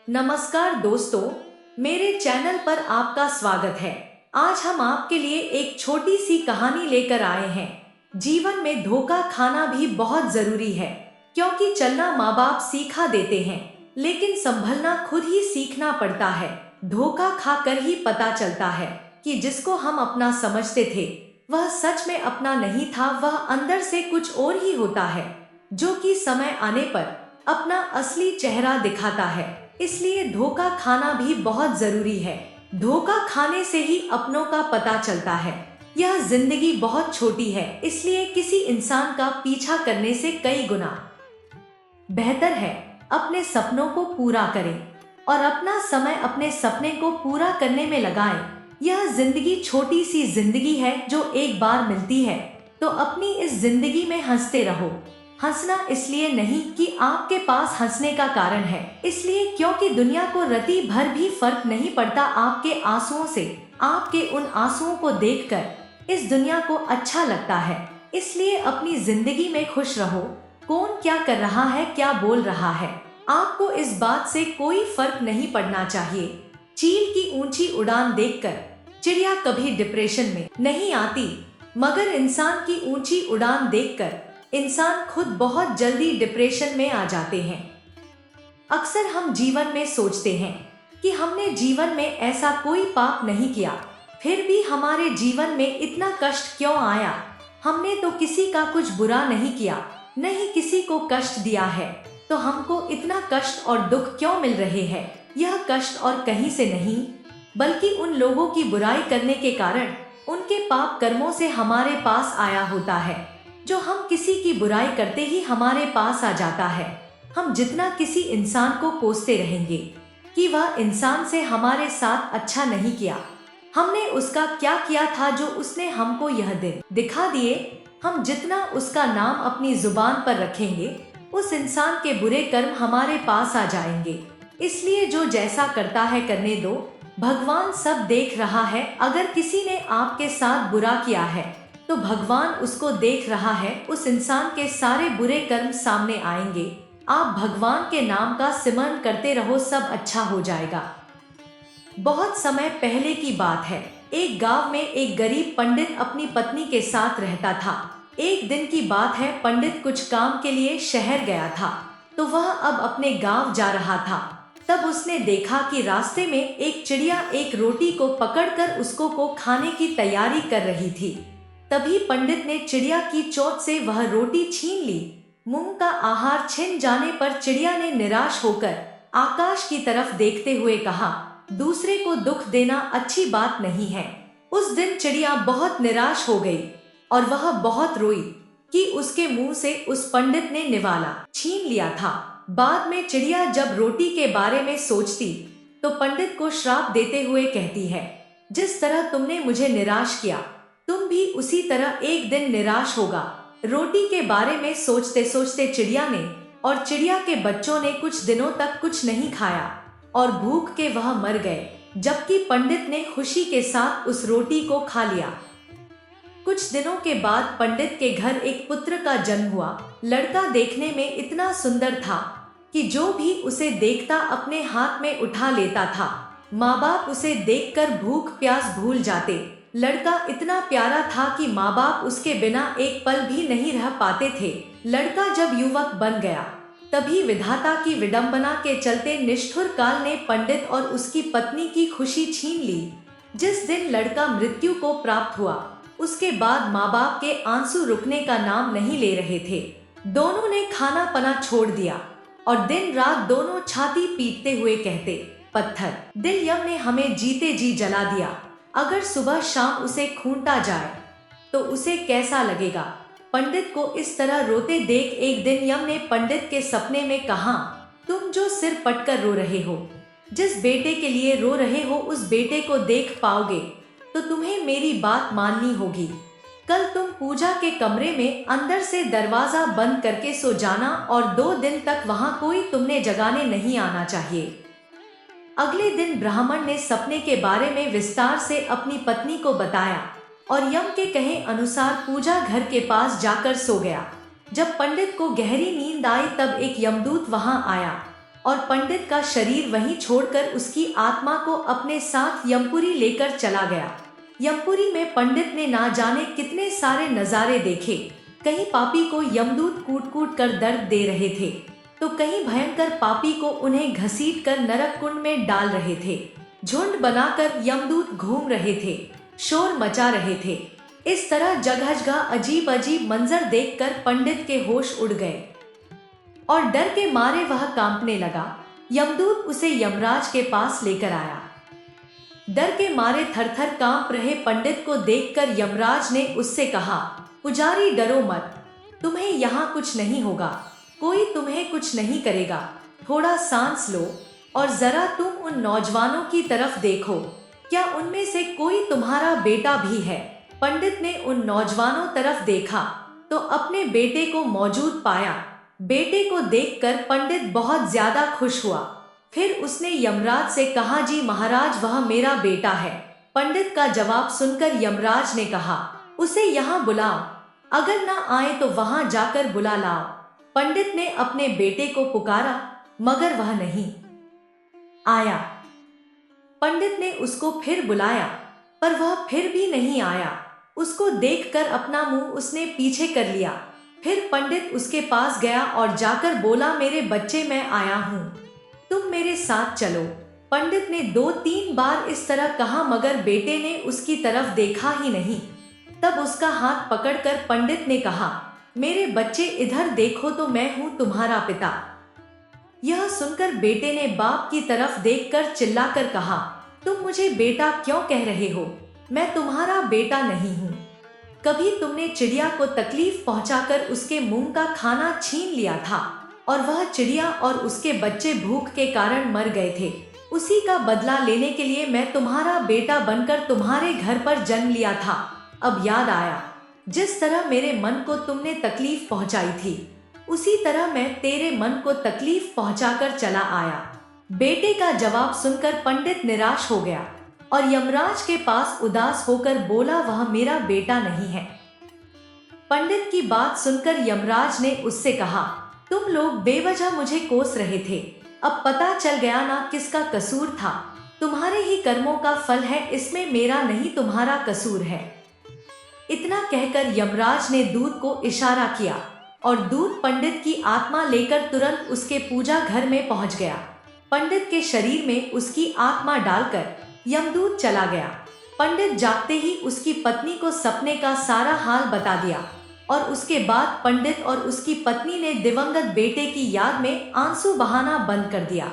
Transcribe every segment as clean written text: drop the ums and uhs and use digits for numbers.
नमस्कार दोस्तों, मेरे चैनल पर आपका स्वागत है। आज हम आपके लिए एक छोटी सी कहानी लेकर आए हैं। जीवन में धोखा खाना भी बहुत जरूरी है, क्योंकि चलना माँ बाप सिखा देते हैं, लेकिन संभलना खुद ही सीखना पड़ता है। धोखा खाकर ही पता चलता है कि जिसको हम अपना समझते थे वह सच में अपना नहीं था, वह अंदर से कुछ और ही होता है, जो कि समय आने पर अपना असली चेहरा दिखाता है। इसलिए धोखा खाना भी बहुत जरूरी है। धोखा खाने से ही अपनों का पता चलता है। यह जिंदगी बहुत छोटी है, इसलिए किसी इंसान का पीछा करने से कई गुना बेहतर है अपने सपनों को पूरा करें और अपना समय अपने सपने को पूरा करने में लगाएं। यह जिंदगी छोटी सी जिंदगी है जो एक बार मिलती है, तो अपनी इस जिंदगी में हंसते रहो। हंसना इसलिए नहीं कि आपके पास हंसने का कारण है, इसलिए क्योंकि दुनिया को रत्ती भर भी फर्क नहीं पड़ता आपके आंसुओं से। आपके उन आंसुओं को देखकर इस दुनिया को अच्छा लगता है। इसलिए अपनी जिंदगी में खुश रहो। कौन क्या कर रहा है, क्या बोल रहा है, आपको इस बात से कोई फर्क नहीं पड़ना चाहिए। चील की ऊंची उड़ान देखकर चिड़िया कभी डिप्रेशन में नहीं आती, मगर इंसान की ऊंची उड़ान देखकर इंसान खुद बहुत जल्दी डिप्रेशन में आ जाते हैं। अक्सर हम जीवन में सोचते हैं कि हमने जीवन में ऐसा कोई पाप नहीं किया, फिर भी हमारे जीवन में इतना कष्ट क्यों आया। हमने तो किसी का कुछ बुरा नहीं किया, नहीं किसी को कष्ट दिया है, तो हमको इतना कष्ट और दुख क्यों मिल रहे हैं। यह कष्ट और कहीं से नहीं, बल्कि उन लोगों की बुराई करने के कारण, उनके पाप कर्मों से हमारे पास आया होता है, जो हम किसी की बुराई करते ही हमारे पास आ जाता है। हम जितना किसी इंसान को कोसते रहेंगे कि वह इंसान से हमारे साथ अच्छा नहीं किया, हमने उसका क्या किया था जो उसने हमको यह दिन दिखा दिए, हम जितना उसका नाम अपनी जुबान पर रखेंगे, उस इंसान के बुरे कर्म हमारे पास आ जाएंगे। इसलिए जो जैसा करता है करने दो, भगवान सब देख रहा है। अगर किसी ने आपके साथ बुरा किया है तो भगवान उसको देख रहा है, उस इंसान के सारे बुरे कर्म सामने आएंगे। आप भगवान के नाम का सिमरन करते रहो, सब अच्छा हो जाएगा। बहुत समय पहले की बात है, एक गांव में एक गरीब पंडित अपनी पत्नी के साथ रहता था। एक दिन की बात है, पंडित कुछ काम के लिए शहर गया था, तो वह अब अपने गांव जा रहा था। तब उसने देखा कि रास्ते में एक चिड़िया एक रोटी को पकड़कर उसको को खाने की तैयारी कर रही थी। तभी पंडित ने चिड़िया की चोंच से वह रोटी छीन ली। मुंह का आहार छिन जाने पर चिड़िया ने निराश होकर आकाश की तरफ देखते हुए कहा, दूसरे को दुख देना अच्छी बात नहीं है। उस दिन चिड़िया बहुत निराश हो गई और वह बहुत रोई कि उसके मुंह से उस पंडित ने निवाला छीन लिया था। बाद में चिड़िया जब रोटी के बारे में सोचती तो पंडित को श्राप देते हुए कहती है, जिस तरह तुमने मुझे निराश किया, तुम भी उसी तरह एक दिन निराश होगा। रोटी के बारे में सोचते सोचते चिड़िया ने और चिड़िया के बच्चों ने कुछ दिनों तक कुछ नहीं खाया और भूख के वह मर गए, जबकि पंडित ने खुशी के साथ उस रोटी को खा लिया। कुछ दिनों के बाद पंडित के घर एक पुत्र का जन्म हुआ। लड़का देखने में इतना सुंदर था कि जो भी उसे देखता अपने हाथ में उठा लेता था। माँ बाप उसे देखकर भूख प्यास भूल जाते। लड़का इतना प्यारा था कि माँ बाप उसके बिना एक पल भी नहीं रह पाते थे। लड़का जब युवक बन गया, तभी विधाता की विडंबना के चलते निष्ठुर काल ने पंडित और उसकी पत्नी की खुशी छीन ली। जिस दिन लड़का मृत्यु को प्राप्त हुआ, उसके बाद माँ बाप के आंसू रुकने का नाम नहीं ले रहे थे। दोनों ने खाना पना छोड़ दिया और दिन रात दोनों छाती पीटते हुए कहते, पत्थर दिल यम ने हमें जीते जी जला दिया। अगर सुबह शाम उसे खूंटा जाए तो उसे कैसा लगेगा। पंडित को इस तरह रोते देख एक दिन यम ने पंडित के सपने में कहा, तुम जो सिर पटकर रो रहे हो, जिस बेटे के लिए रो रहे हो, उस बेटे को देख पाओगे तो तुम्हें मेरी बात माननी होगी। कल तुम पूजा के कमरे में अंदर से दरवाजा बंद करके सो जाना और 2 दिन तक वहां कोई तुमने जगाने नहीं आना चाहिए। अगले दिन ब्राह्मण ने सपने के बारे में विस्तार से अपनी पत्नी को बताया और यम के कहे अनुसार पूजा घर के पास जाकर सो गया। जब पंडित को गहरी नींद आई तब एक यमदूत वहां आया और पंडित का शरीर वहीं छोड़कर उसकी आत्मा को अपने साथ यमपुरी लेकर चला गया। यमपुरी में पंडित ने ना जाने कितने सारे नजारे देखे। कहीं पापी को यमदूत कूट कूट कर दर्द दे रहे थे, तो कहीं भयंकर पापी को उन्हें घसीट कर नरक कुंड में डाल रहे थे। झुंड बनाकर यमदूत घूम रहे थे, शोर मचा रहे थे। इस तरह जगह जगह अजीब अजीब मंजर देखकर पंडित के होश उड़ गए और डर के मारे वह कांपने लगा। यमदूत उसे यमराज के पास लेकर आया। डर के मारे थरथर कांप रहे पंडित को देखकर यमराज ने उससे कहा, पुजारी डरो मत, तुम्हें यहाँ कुछ नहीं होगा, कोई तुम्हें कुछ नहीं करेगा। थोड़ा सांस लो और जरा तुम उन नौजवानों की तरफ देखो, क्या उनमें से कोई तुम्हारा बेटा भी है? पंडित ने उन नौजवानों तरफ देखा तो अपने बेटे को मौजूद पाया। बेटे को देखकर पंडित बहुत ज्यादा खुश हुआ। फिर उसने यमराज से कहा, जी महाराज, वह मेरा बेटा है। पंडित का जवाब सुनकर यमराज ने कहा, उसे यहाँ बुलाओ, अगर ना आए तो वहां जाकर बुला लाओ। पंडित ने अपने बेटे को पुकारा मगर वह नहीं आया। पंडित ने उसको फिर बुलाया पर वह फिर भी नहीं आया। उसको देखकर अपना मुंह उसने पीछे कर लिया। फिर पंडित उसके पास गया और जाकर बोला, मेरे बच्चे, मैं आया हूँ, तुम मेरे साथ चलो। पंडित ने 2-3 बार इस तरह कहा मगर बेटे ने उसकी तरफ देखा ही नहीं। तब उसका हाथ पकड़कर पंडित ने कहा, मेरे बच्चे इधर देखो तो मैं हूँ तुम्हारा पिता। यह सुनकर बेटे ने बाप की तरफ देखकर चिल्लाकर कहा, तुम मुझे बेटा क्यों कह रहे हो? मैं तुम्हारा बेटा नहीं हूँ। कभी तुमने चिड़िया को तकलीफ पहुंचाकर उसके मुंह का खाना छीन लिया था और वह चिड़िया और उसके बच्चे भूख के कारण मर गए थे। उसी का बदला लेने के लिए मैं तुम्हारा बेटा बनकर तुम्हारे घर पर जन्म लिया था। अब याद आया, जिस तरह मेरे मन को तुमने तकलीफ पहुंचाई थी, उसी तरह मैं तेरे मन को तकलीफ पहुंचाकर चला आया। बेटे का जवाब सुनकर पंडित निराश हो गया और यमराज के पास उदास होकर बोला, वह मेरा बेटा नहीं है। पंडित की बात सुनकर यमराज ने उससे कहा, तुम लोग बेवजह मुझे कोस रहे थे, अब पता चल गया ना किसका कसूर था। तुम्हारे ही कर्मों का फल है, इसमें मेरा नहीं तुम्हारा कसूर है। इतना कहकर यमराज ने दूत को इशारा किया और दूत पंडित की आत्मा लेकर तुरंत उसके पूजा घर में पहुंच गया। पंडित के शरीर में उसकी आत्मा डालकर यमदूत चला गया। पंडित जागते ही उसकी पत्नी को सपने का सारा हाल बता दिया और उसके बाद पंडित और उसकी पत्नी ने दिवंगत बेटे की याद में आंसू बहाना बंद कर दिया।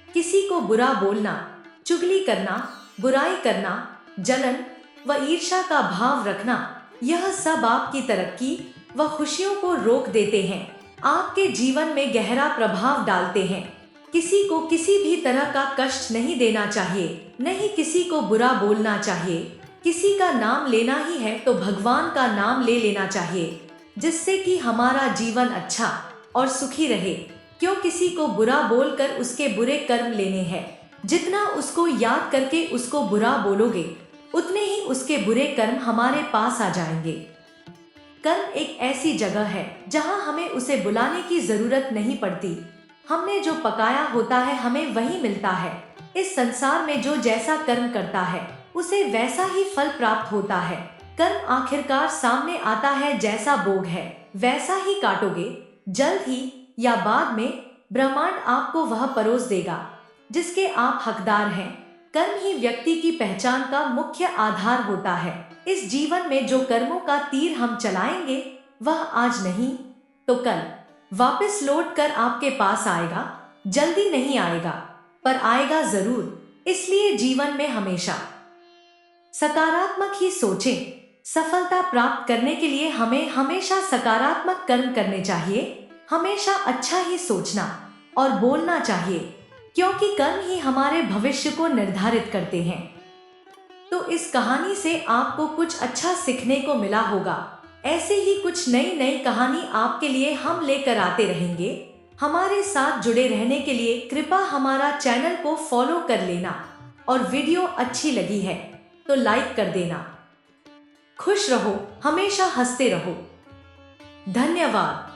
किसी को बुरा बोलना, चुगली करना, बुराई करना, जलन व ईर्ष्या का भाव रखना, यह सब आपकी तरक्की व खुशियों को रोक देते हैं, आपके जीवन में गहरा प्रभाव डालते हैं। किसी को किसी भी तरह का कष्ट नहीं देना चाहिए, नहीं किसी को बुरा बोलना चाहिए। किसी का नाम लेना ही है तो भगवान का नाम ले लेना चाहिए, जिससे कि हमारा जीवन अच्छा और सुखी रहे। क्यों किसी को बुरा बोलकर उसके बुरे कर्म लेने हैं? जितना उसको याद करके उसको बुरा बोलोगे, उतने ही उसके बुरे कर्म हमारे पास आ जाएंगे। कर्म एक ऐसी जगह है जहां हमें उसे बुलाने की जरूरत नहीं पड़ती। हमने जो पकाया होता है हमें वही मिलता है। इस संसार में जो जैसा कर्म करता है उसे वैसा ही फल प्राप्त होता है। कर्म आखिरकार सामने आता है, जैसा बोग है वैसा ही काटोगे। जल्द ही या बाद में ब्रह्मांड आपको वह परोस देगा जिसके आप हकदार हैं। कर्म ही व्यक्ति की पहचान का मुख्य आधार होता है। इस जीवन में जो कर्मों का तीर हम चलाएंगे वह आज नहीं तो कल वापस लौट कर आपके पास आएगा। जल्दी नहीं आएगा पर आएगा जरूर। इसलिए जीवन में हमेशा सकारात्मक ही सोचें। सफलता प्राप्त करने के लिए हमें हमेशा सकारात्मक कर्म करने चाहिए। हमेशा अच्छा ही सोचना और बोलना चाहिए, क्योंकि कर्म ही हमारे भविष्य को निर्धारित करते हैं। तो इस कहानी से आपको कुछ अच्छा सीखने को मिला होगा। ऐसे ही कुछ नई नई कहानी आपके लिए हम लेकर आते रहेंगे। हमारे साथ जुड़े रहने के लिए कृपया हमारा चैनल को फॉलो कर लेना और वीडियो अच्छी लगी है तो लाइक कर देना। खुश रहो, हमेशा हंसते रहो। धन्यवाद।